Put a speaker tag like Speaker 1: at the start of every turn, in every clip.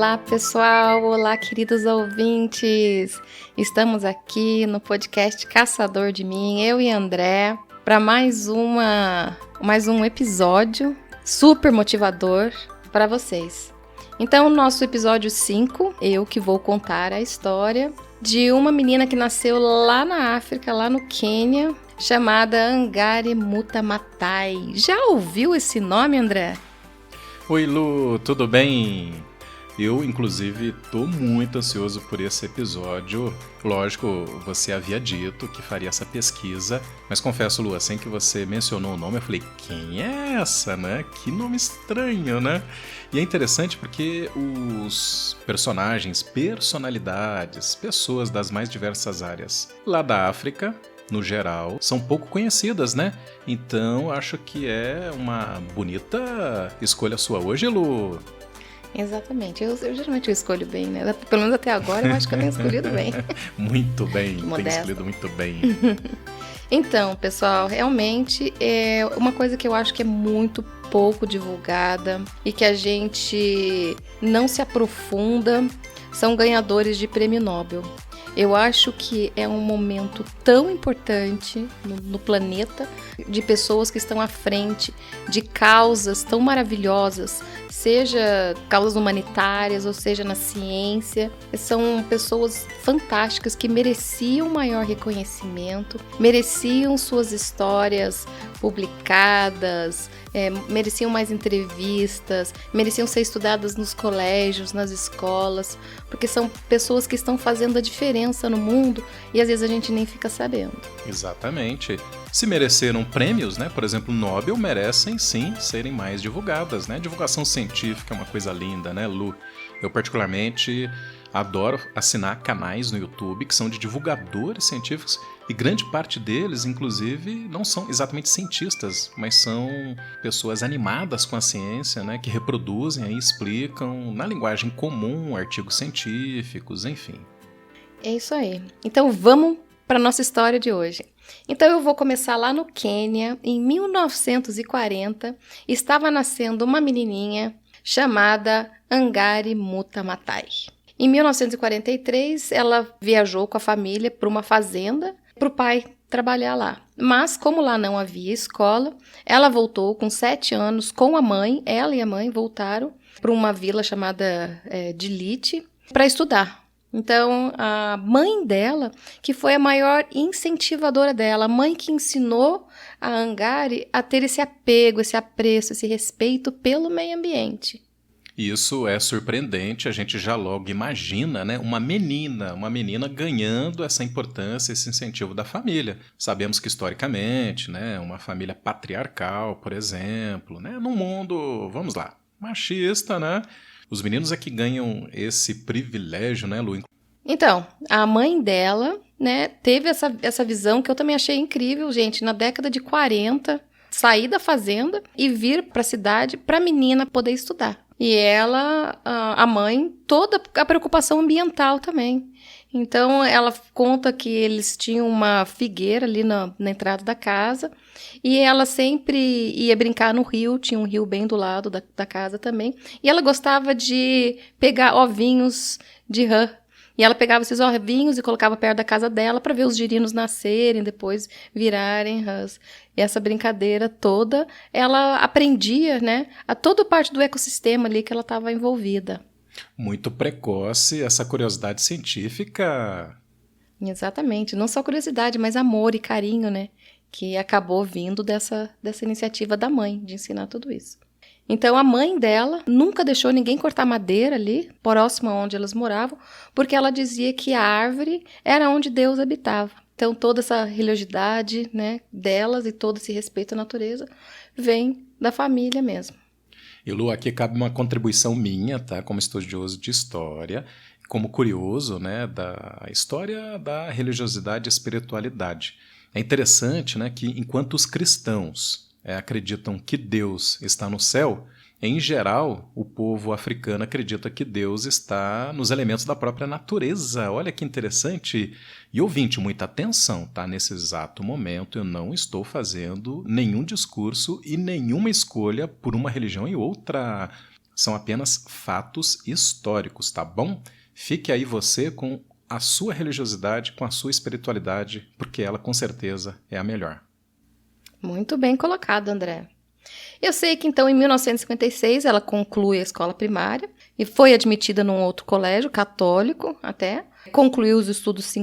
Speaker 1: Olá, pessoal! Olá, queridos ouvintes! Estamos aqui no podcast Caçador de Mim, eu e André, para mais um episódio super motivador para vocês. Então, no nosso episódio 5, eu que vou contar a história de uma menina que nasceu lá na África, lá no Quênia, chamada Wangari Maathai. Já ouviu esse nome, André?
Speaker 2: Oi, Lu, tudo bem? Eu, inclusive, tô muito ansioso por esse episódio. Lógico, você havia dito que faria essa pesquisa, mas confesso, Lu, assim que você mencionou o nome, eu falei, quem é essa, né? Que nome estranho, né? E é interessante porque os personagens, personalidades, pessoas das mais diversas áreas lá da África, no geral, são pouco conhecidas, né? Então, acho que é uma bonita escolha sua hoje, Lu.
Speaker 1: Exatamente. Eu geralmente escolho bem, né? Pelo menos até agora eu acho que eu tenho escolhido bem.
Speaker 2: Muito bem, tem escolhido muito bem.
Speaker 1: Então, pessoal, realmente é uma coisa que eu acho que é muito pouco divulgada e que a gente não se aprofunda, são ganhadores de prêmio Nobel. Eu acho que é um momento tão importante no planeta, de pessoas que estão à frente de causas tão maravilhosas, seja causas humanitárias ou seja na ciência. São pessoas fantásticas que mereciam maior reconhecimento, mereciam suas histórias publicadas, mereciam mais entrevistas, mereciam ser estudadas nos colégios, nas escolas, porque são pessoas que estão fazendo a diferença no mundo e às vezes a gente nem fica sabendo.
Speaker 2: Exatamente. Se mereceram prêmios, né? Por exemplo, Nobel, merecem sim serem mais divulgadas, né? Divulgação científica é uma coisa linda, né, Lu? Eu particularmente adoro assinar canais no YouTube que são de divulgadores científicos e grande parte deles, inclusive, não são exatamente cientistas, mas são pessoas animadas com a ciência, né? Que reproduzem e explicam na linguagem comum artigos científicos, enfim.
Speaker 1: É isso aí. Então vamos para a nossa história de hoje. Então eu vou começar lá no Quênia, em 1940, estava nascendo uma menininha chamada Wangari Maathai. Em 1943, ela viajou com a família para uma fazenda, para o pai trabalhar lá. Mas como lá não havia escola, ela voltou com 7 anos com a mãe, ela e a mãe voltaram para uma vila chamada Djiliti para estudar. Então, a mãe dela, que foi a maior incentivadora dela, a mãe que ensinou a Wangari a ter esse apego, esse apreço, esse respeito pelo meio ambiente.
Speaker 2: Isso é surpreendente, a gente já logo imagina, né, uma menina ganhando essa importância, esse incentivo da família. Sabemos que historicamente, né, uma família patriarcal, por exemplo, né, num mundo, vamos lá, machista, né, os meninos é que ganham esse privilégio, né, Lu?
Speaker 1: Então, a mãe dela, né, teve essa visão que eu também achei incrível, gente, na década de 40, sair da fazenda e vir para a cidade para a menina poder estudar. E ela, a mãe, toda a preocupação ambiental também. Então, ela conta que eles tinham uma figueira ali na entrada da casa e ela sempre ia brincar no rio, tinha um rio bem do lado da casa também. E ela gostava de pegar ovinhos de rã. E ela pegava esses ovinhos e colocava perto da casa dela para ver os girinos nascerem, depois virarem rãs. E essa brincadeira toda, ela aprendia, né, a toda parte do ecossistema ali que ela estava envolvida.
Speaker 2: Muito precoce essa curiosidade científica.
Speaker 1: Exatamente, não só curiosidade, mas amor e carinho, né, que acabou vindo dessa iniciativa da mãe de ensinar tudo isso. Então, a mãe dela nunca deixou ninguém cortar madeira ali, próximo a onde elas moravam, porque ela dizia que a árvore era onde Deus habitava. Então, toda essa religiosidade, né, delas e todo esse respeito à natureza vem da família mesmo.
Speaker 2: E, Lu, aqui cabe uma contribuição minha, tá, como estudioso de história, como curioso, né, da história da religiosidade e espiritualidade. É interessante, né, que enquanto os cristãos acreditam que Deus está no céu, em geral, o povo africano acredita que Deus está nos elementos da própria natureza. Olha que interessante. E ouvinte, muita atenção, tá? Nesse exato momento eu não estou fazendo nenhum discurso e nenhuma escolha por uma religião e outra. são apenas fatos históricos, tá bom? Fique aí você com a sua religiosidade, com a sua espiritualidade, porque ela com certeza é a melhor.
Speaker 1: Muito bem colocado, André. Eu sei que então em 1956 ela conclui a escola primária e foi admitida num outro colégio católico até, concluiu os estudos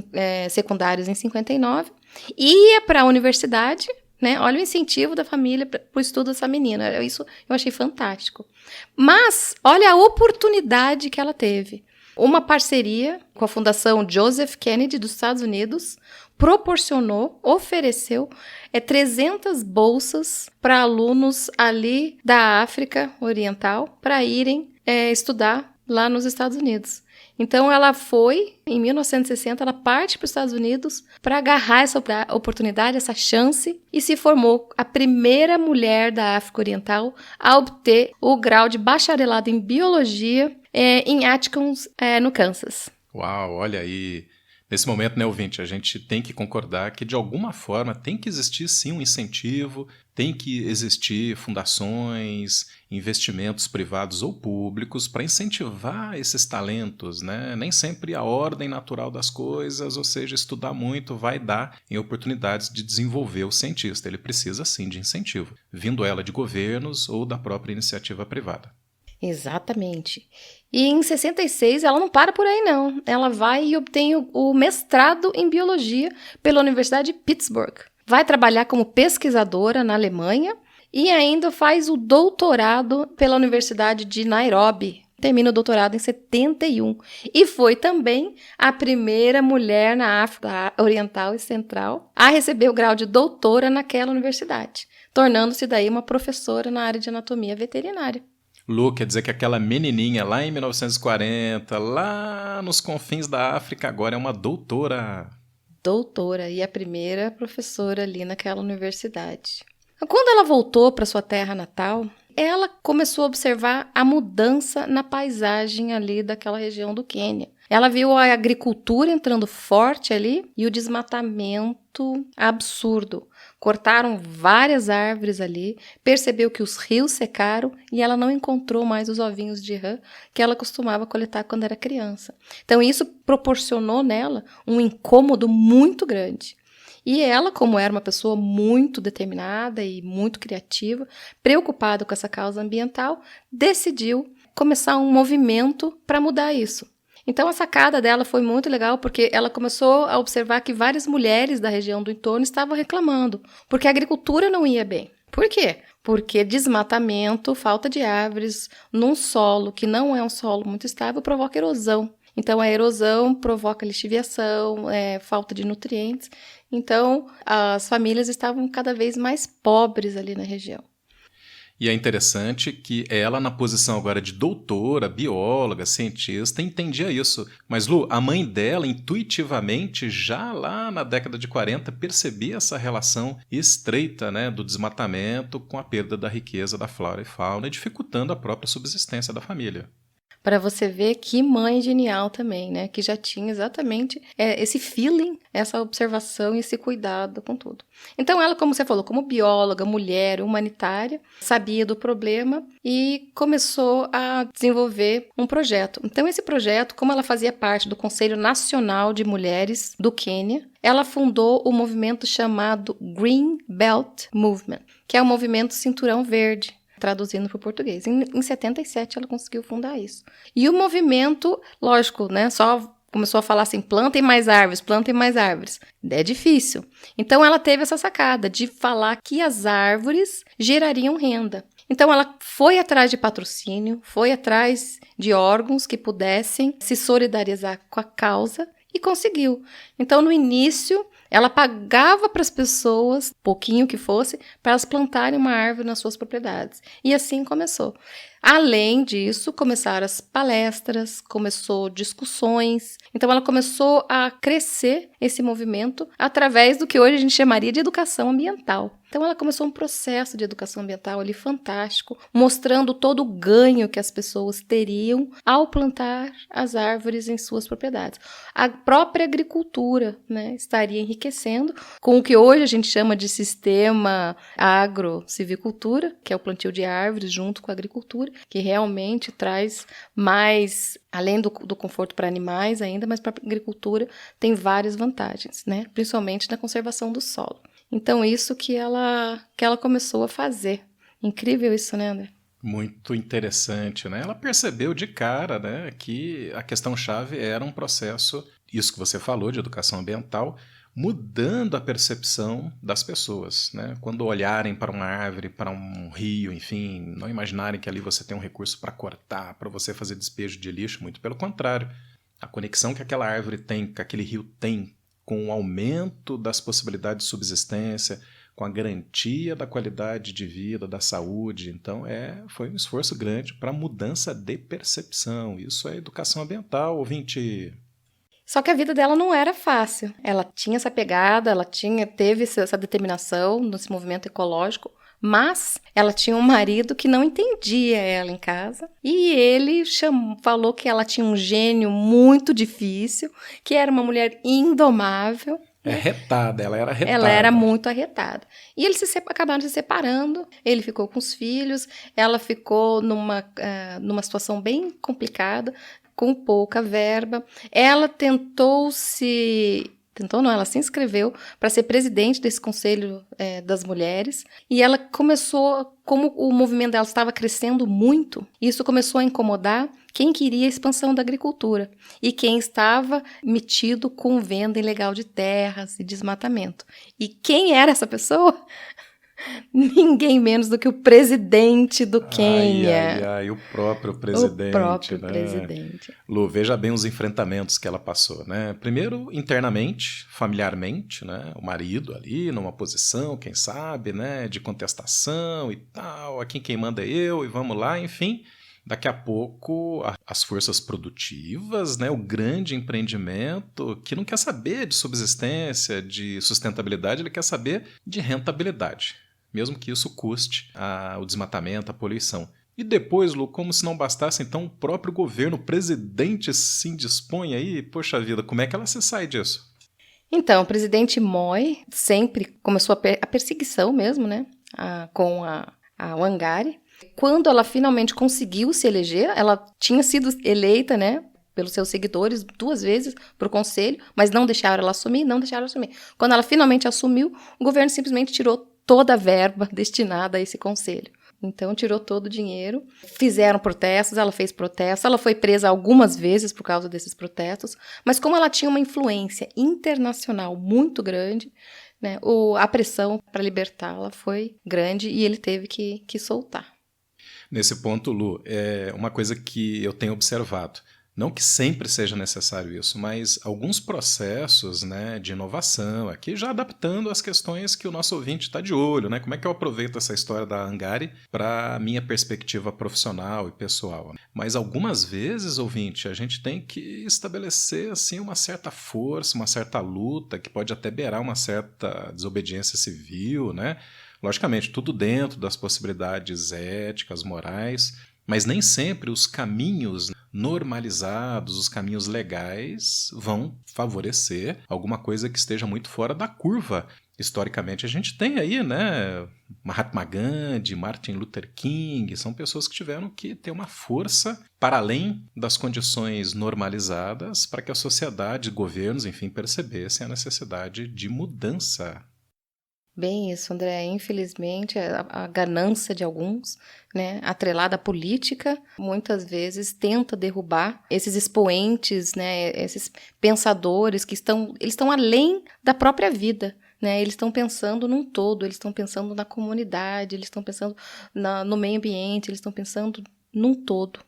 Speaker 1: secundários em 59 e ia para a universidade, né? Olha o incentivo da família para o estudo dessa menina, isso eu achei fantástico. Mas olha a oportunidade que ela teve. Uma parceria com a Fundação Joseph Kennedy dos Estados Unidos ofereceu 300 bolsas para alunos ali da África Oriental para irem estudar lá nos Estados Unidos. Então ela foi, em 1960, ela parte para os Estados Unidos para agarrar essa oportunidade, essa chance, e se formou a primeira mulher da África Oriental a obter o grau de bacharelado em biologia em Atkins, no Kansas.
Speaker 2: Uau, olha aí. Nesse momento, né, ouvinte, a gente tem que concordar que, de alguma forma, tem que existir, sim, um incentivo, tem que existir fundações, investimentos privados ou públicos para incentivar esses talentos, né? Nem sempre a ordem natural das coisas, ou seja, estudar muito vai dar em oportunidades de desenvolver o cientista. Ele precisa, sim, de incentivo, vindo ela de governos ou da própria iniciativa privada.
Speaker 1: Exatamente. E em 66 ela não para por aí não. Ela vai e obtém o mestrado em biologia pela Universidade de Pittsburgh. Vai trabalhar como pesquisadora na Alemanha e ainda faz o doutorado pela Universidade de Nairobi. Termina o doutorado em 71. E foi também a primeira mulher na África Oriental e Central a receber o grau de doutora naquela universidade, tornando-se daí uma professora na área de anatomia veterinária.
Speaker 2: Lu, quer dizer que aquela menininha lá em 1940, lá nos confins da África, agora é uma doutora.
Speaker 1: Doutora e a primeira professora ali naquela universidade. Quando ela voltou para sua terra natal, ela começou a observar a mudança na paisagem ali daquela região do Quênia. Ela viu a agricultura entrando forte ali e o desmatamento absurdo. Cortaram várias árvores ali, percebeu que os rios secaram e ela não encontrou mais os ovinhos de rã que ela costumava coletar quando era criança. Então isso proporcionou nela um incômodo muito grande. E ela, como era uma pessoa muito determinada e muito criativa, preocupada com essa causa ambiental, decidiu começar um movimento para mudar isso. Então a sacada dela foi muito legal porque ela começou a observar que várias mulheres da região do entorno estavam reclamando, porque a agricultura não ia bem. Por quê? Porque desmatamento, falta de árvores num solo que não é um solo muito estável provoca erosão. Então a erosão provoca lixiviação, falta de nutrientes. Então as famílias estavam cada vez mais pobres ali na região.
Speaker 2: E é interessante que ela, na posição agora de doutora, bióloga, cientista, entendia isso. Mas, Lu, a mãe dela, intuitivamente, já lá na década de 40, percebia essa relação estreita, né, do desmatamento com a perda da riqueza da flora e fauna, dificultando a própria subsistência da família.
Speaker 1: Para você ver que mãe genial também, né? Que já tinha exatamente esse feeling, essa observação e esse cuidado com tudo. Então ela, como você falou, como bióloga, mulher, humanitária, sabia do problema e começou a desenvolver um projeto. Então esse projeto, como ela fazia parte do Conselho Nacional de Mulheres do Quênia, ela fundou o movimento chamado Green Belt Movement, que é o movimento Cinturão Verde, traduzindo para o português. Em 77 ela conseguiu fundar isso. E o movimento, lógico, né, só começou a falar assim, plantem mais árvores. É difícil. Então ela teve essa sacada de falar que as árvores gerariam renda. Então ela foi atrás de patrocínio, foi atrás de órgãos que pudessem se solidarizar com a causa e conseguiu. Então no início ela pagava para as pessoas, pouquinho que fosse, para elas plantarem uma árvore nas suas propriedades. E assim começou. Além disso, começaram as palestras, começou discussões. Então, ela começou a crescer esse movimento através do que hoje a gente chamaria de educação ambiental. Então ela começou um processo de educação ambiental ali fantástico, mostrando todo o ganho que as pessoas teriam ao plantar as árvores em suas propriedades. A própria agricultura, né, estaria enriquecendo com o que hoje a gente chama de sistema agro-civicultura, que é o plantio de árvores junto com a agricultura, que realmente traz mais, além do conforto para animais ainda, mas para a agricultura tem várias vantagens, né, principalmente na conservação do solo. Então, isso que ela começou a fazer. Incrível isso, né, André?
Speaker 2: Muito interessante, né? Ela percebeu de cara, né, que a questão-chave era um processo, isso que você falou, de educação ambiental, mudando a percepção das pessoas, né? Quando olharem para uma árvore, para um rio, enfim, não imaginarem que ali você tem um recurso para cortar, para você fazer despejo de lixo, muito pelo contrário. A conexão que aquela árvore tem, que aquele rio tem, com o aumento das possibilidades de subsistência, com a garantia da qualidade de vida, da saúde. Então, foi um esforço grande para a mudança de percepção. Isso é educação ambiental, ouvinte.
Speaker 1: Só que a vida dela não era fácil. Ela tinha essa pegada, teve essa determinação nesse movimento ecológico, mas ela tinha um marido que não entendia ela em casa e ele falou que ela tinha um gênio muito difícil, que era uma mulher indomável.
Speaker 2: Retada, ela era arretada.
Speaker 1: Ela era muito arretada. E eles acabaram se separando, ele ficou com os filhos, ela ficou numa situação bem complicada, com pouca verba. Ela ela se inscreveu para ser presidente desse Conselho das Mulheres e ela começou, como o movimento dela estava crescendo muito, isso começou a incomodar quem queria a expansão da agricultura e quem estava metido com venda ilegal de terras e desmatamento. E quem era essa pessoa? Ninguém menos do que o presidente do Quênia.
Speaker 2: O próprio presidente.
Speaker 1: O próprio
Speaker 2: né?
Speaker 1: presidente.
Speaker 2: Lu, veja bem os enfrentamentos que ela passou, né? Primeiro, internamente, familiarmente, né? O marido ali, numa posição, quem sabe, né? De contestação e tal. Aqui quem manda é eu e vamos lá, enfim. Daqui a pouco, as forças produtivas, né? O grande empreendimento que não quer saber de subsistência, de sustentabilidade, ele quer saber de rentabilidade. Mesmo que isso custe o desmatamento, a poluição. E depois, Lu, como se não bastasse, então o próprio governo, o presidente se indispõe aí, poxa vida, como é que ela se sai disso?
Speaker 1: Então, o presidente Moi sempre começou a perseguição mesmo, né, com a Wangari. Quando ela finalmente conseguiu se eleger, ela tinha sido eleita, né, pelos seus seguidores 2 vezes para o conselho, mas não deixaram ela assumir. Quando ela finalmente assumiu, o governo simplesmente tirou toda a verba destinada a esse conselho. Então, tirou todo o dinheiro, fizeram protestos, ela fez protestos, ela foi presa algumas vezes por causa desses protestos, mas como ela tinha uma influência internacional muito grande, né, a pressão para libertá-la foi grande e ele teve que soltar.
Speaker 2: Nesse ponto, Lu, é uma coisa que eu tenho observado. Não que sempre seja necessário isso, mas alguns processos, né, de inovação, aqui já adaptando as questões que o nosso ouvinte está de olho, né? Como é que eu aproveito essa história da Wangari para a minha perspectiva profissional e pessoal? Mas algumas vezes, ouvinte, a gente tem que estabelecer assim, uma certa força, uma certa luta, que pode até beirar uma certa desobediência civil, né? Logicamente, tudo dentro das possibilidades éticas, morais, mas nem sempre os caminhos normalizados, os caminhos legais vão favorecer alguma coisa que esteja muito fora da curva. Historicamente, a gente tem aí, né, Mahatma Gandhi, Martin Luther King, são pessoas que tiveram que ter uma força para além das condições normalizadas para que a sociedade, governos, enfim, percebessem a necessidade de mudança.
Speaker 1: Bem isso, André. Infelizmente, a ganância de alguns, né, atrelada à política, muitas vezes tenta derrubar esses expoentes, né, esses pensadores que eles estão além da própria vida. Né, eles estão pensando num todo, eles estão pensando na comunidade, eles estão pensando no meio ambiente, eles estão pensando num todo.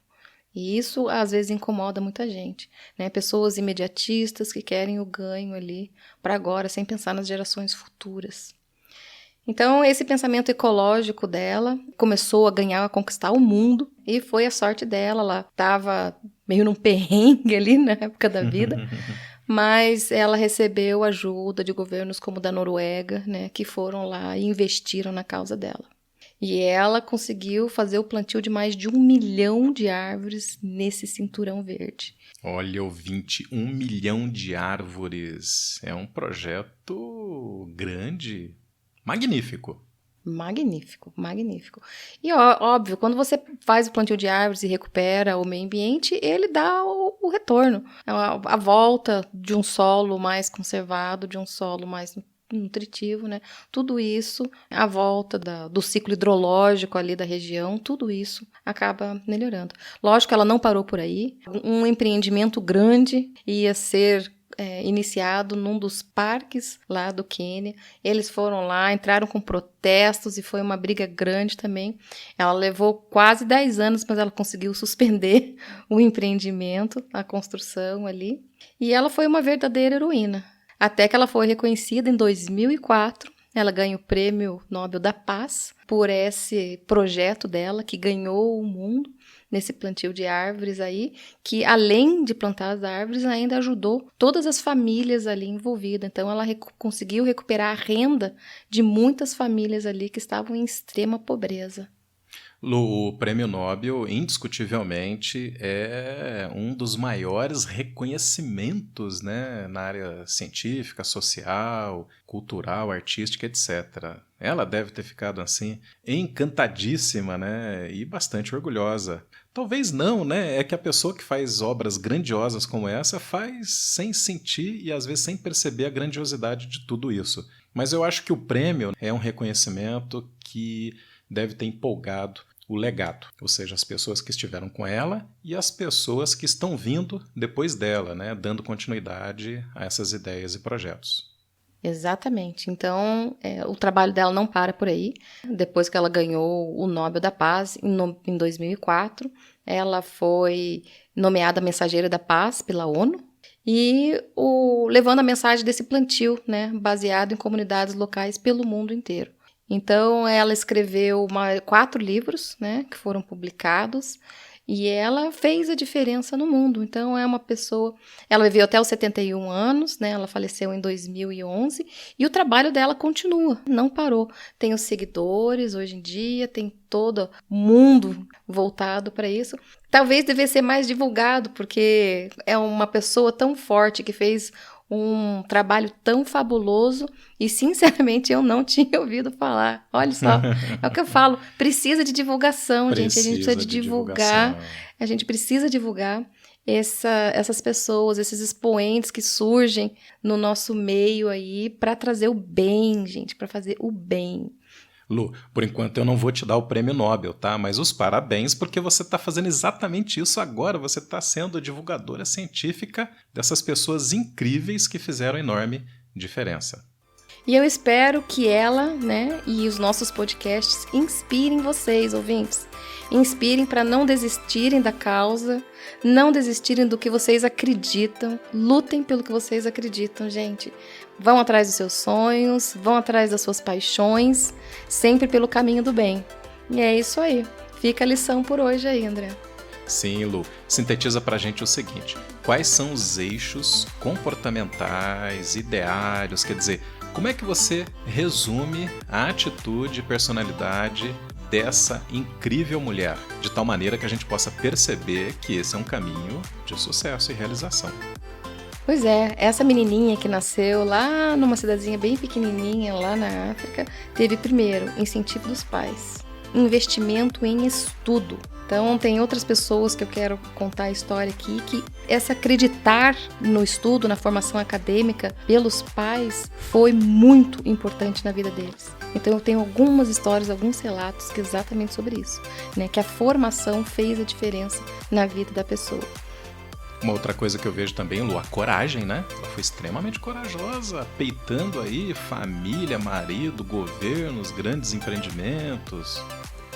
Speaker 1: E isso, às vezes, incomoda muita gente. Né? Pessoas imediatistas que querem o ganho ali para agora, sem pensar nas gerações futuras. Então, esse pensamento ecológico dela começou a conquistar o mundo, e foi a sorte dela. Ela estava meio num perrengue ali na época da vida, mas ela recebeu ajuda de governos como o da Noruega, né, que foram lá e investiram na causa dela. E ela conseguiu fazer o plantio de mais de 1 milhão de árvores nesse cinturão verde.
Speaker 2: Olha, ouvinte, 1 milhão de árvores. É um projeto grande, magnífico.
Speaker 1: Magnífico, magnífico. E óbvio, quando você faz o plantio de árvores e recupera o meio ambiente, ele dá o retorno. A volta de um solo mais conservado, de um solo mais nutritivo, né? Tudo isso, a volta do ciclo hidrológico ali da região, tudo isso acaba melhorando. Lógico que ela não parou por aí. Um empreendimento grande ia ser iniciado num dos parques lá do Quênia. Eles foram lá, entraram com protestos e foi uma briga grande também. Ela levou quase 10 anos, mas ela conseguiu suspender o empreendimento, a construção ali. E ela foi uma verdadeira heroína. Até que ela foi reconhecida em 2004. Ela ganha o Prêmio Nobel da Paz por esse projeto dela, que ganhou o mundo nesse plantio de árvores aí, que além de plantar as árvores, ainda ajudou todas as famílias ali envolvidas. Então, ela conseguiu recuperar a renda de muitas famílias ali que estavam em extrema pobreza.
Speaker 2: Lu, o Prêmio Nobel, indiscutivelmente, é um dos maiores reconhecimentos, né, na área científica, social, cultural, artística, etc. Ela deve ter ficado, assim, encantadíssima, né, e bastante orgulhosa. Talvez não, né? É que a pessoa que faz obras grandiosas como essa faz sem sentir e às vezes sem perceber a grandiosidade de tudo isso. Mas eu acho que o prêmio é um reconhecimento que deve ter empolgado o legado, ou seja, as pessoas que estiveram com ela e as pessoas que estão vindo depois dela, né? Dando continuidade a essas ideias e projetos.
Speaker 1: Exatamente. Então, o trabalho dela não para por aí. Depois que ela ganhou o Nobel da Paz, em 2004, ela foi nomeada mensageira da paz pela ONU e levando a mensagem desse plantio, né, baseado em comunidades locais pelo mundo inteiro. Então, ela escreveu 4 livros, né, que foram publicados. E ela fez a diferença no mundo. Então, é uma pessoa... Ela viveu até os 71 anos, né? Ela faleceu em 2011. E o trabalho dela continua, não parou. Tem os seguidores hoje em dia, tem todo mundo voltado para isso. Talvez devesse ser mais divulgado, porque é uma pessoa tão forte que fez um trabalho tão fabuloso e, sinceramente, eu não tinha ouvido falar. Olha só, é o que eu falo, precisa de divulgação, gente. A gente precisa de divulgar, a gente precisa divulgar essas pessoas, esses expoentes que surgem no nosso meio aí para trazer o bem, gente, para fazer o bem.
Speaker 2: Lu, por enquanto eu não vou te dar o prêmio Nobel, tá? Mas os parabéns porque você está fazendo exatamente isso agora. Você está sendo a divulgadora científica dessas pessoas incríveis que fizeram enorme diferença.
Speaker 1: E eu espero que ela, né, e os nossos podcasts inspirem vocês, ouvintes. Inspirem para não desistirem da causa, não desistirem do que vocês acreditam. Lutem pelo que vocês acreditam, gente. Vão atrás dos seus sonhos, vão atrás das suas paixões, sempre pelo caminho do bem. E é isso aí. Fica a lição por hoje aí, André.
Speaker 2: Sim, Lu. Sintetiza pra gente o seguinte. Quais são os eixos comportamentais, ideários, quer dizer, como é que você resume a atitude e personalidade dessa incrível mulher, de tal maneira que a gente possa perceber que esse é um caminho de sucesso e realização?
Speaker 1: Pois é, essa menininha que nasceu lá numa cidadezinha bem pequenininha, lá na África, teve primeiro incentivo dos pais, investimento em estudo. Então, tem outras pessoas que eu quero contar a história aqui, que esse acreditar no estudo, na formação acadêmica pelos pais foi muito importante na vida deles. Então, eu tenho algumas histórias, alguns relatos que exatamente sobre isso, né? Que a formação fez a diferença na vida da pessoa.
Speaker 2: Uma outra coisa que eu vejo também, Lu, a coragem, né? Ela foi extremamente corajosa, peitando aí família, marido, governos, grandes empreendimentos.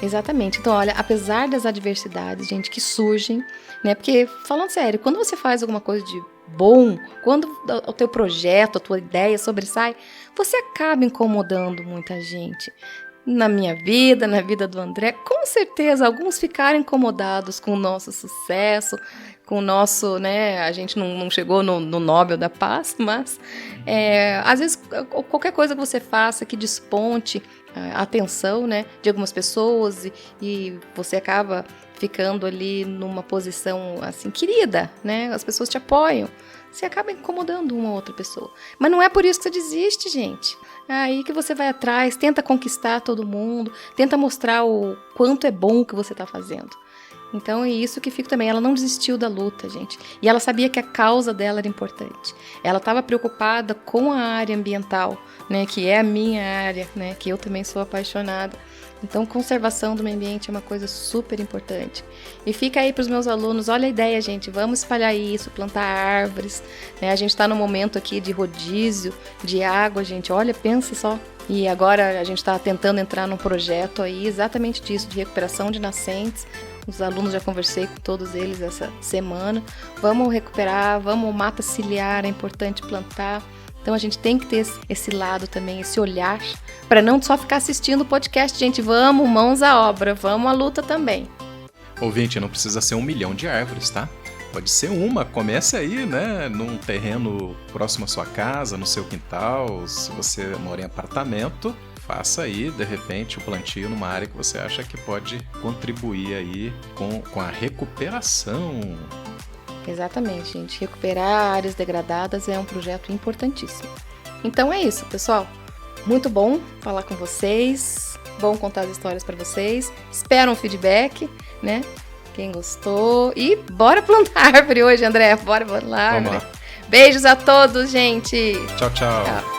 Speaker 1: Exatamente. Então, olha, apesar das adversidades, gente, que surgem, né? Porque, falando sério, quando você faz alguma coisa de bom, quando o teu projeto, a tua ideia sobressai, você acaba incomodando muita gente. Na minha vida, na vida do André, com certeza, alguns ficaram incomodados com o nosso sucesso, com o nosso, né, a gente não chegou no Nobel da Paz, mas às vezes qualquer coisa que você faça que desponte a atenção, né, de algumas pessoas e você acaba ficando ali numa posição assim querida, né, as pessoas te apoiam, você acaba incomodando uma ou outra pessoa. Mas não é por isso que você desiste, gente. É aí que você vai atrás, tenta conquistar todo mundo, tenta mostrar o quanto é bom o que você está fazendo. Então é isso que fica também. Ela não desistiu da luta, gente. E ela sabia que a causa dela era importante. Ela estava preocupada com a área ambiental, né, que é a minha área, né, que eu também sou apaixonada. Então, conservação do meio ambiente é uma coisa super importante. E fica aí para os meus alunos, olha a ideia, gente, vamos espalhar isso, plantar árvores, né? A gente está num momento aqui de rodízio de água, gente, olha, pensa só. E agora a gente está tentando entrar num projeto aí exatamente disso, de recuperação de nascentes. Os alunos, já conversei com todos eles essa semana. Vamos recuperar, vamos mata ciliar, é importante plantar. Então a gente tem que ter esse lado também, esse olhar, para não só ficar assistindo o podcast, gente, vamos, mãos à obra, vamos à luta também.
Speaker 2: Ouvinte, não precisa ser 1 milhão de árvores, tá? Pode ser uma, comece aí, né, num terreno próximo à sua casa, no seu quintal, se você mora em apartamento, faça aí, de repente, o plantio numa área que você acha que pode contribuir aí com a recuperação.
Speaker 1: Exatamente, gente. Recuperar áreas degradadas é um projeto importantíssimo. Então é isso, pessoal. Muito bom falar com vocês. Bom contar as histórias para vocês. Espero um feedback, né? Quem gostou. E bora plantar árvore hoje, André. Bora plantar árvore.
Speaker 2: Vamos lá.
Speaker 1: Beijos a todos, gente.
Speaker 2: Tchau, tchau.
Speaker 1: Tchau.